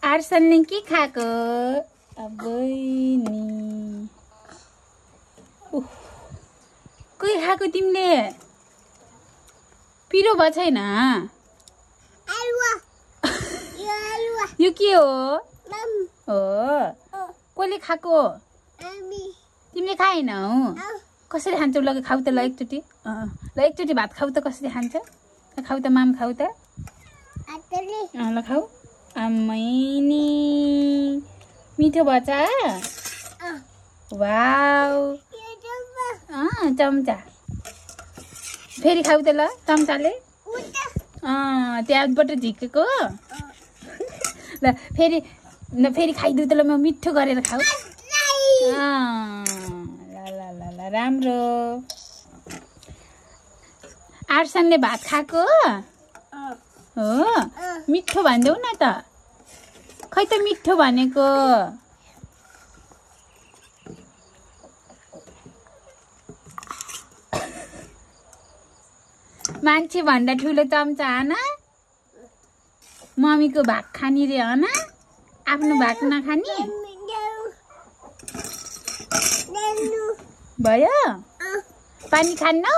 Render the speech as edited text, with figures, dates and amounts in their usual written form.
आर्सनले के खाएको अबै नि के खाएको तिमीले पिरो भयो छैन यो के हो कसले खाएको तिमीले खाएनौ कसरी खान्छौ ल खाऊ त ल एकचोटि ल एकचोटि भात खाऊ त कसरी खान्छ खाऊ त माम खाऊ त ल खाऊ आम्मै मिठो भएछ वाउ चम्चा फेरि खाऊ त ल चम्चाले त्यहाँबाट झिकेको ल फेरि खाइदिउ त ल म मिठो गरेर खाऊ ल राम्रो आर्सनले भात खाएको हो मिठो भन्देऊ न त खै त मिठो भनेको मान्छे भन्दा ठुलो चम्चा हन मम्मीको भात खानी रे हन आफ्नो भात नखाने भयो पानी खान्नौ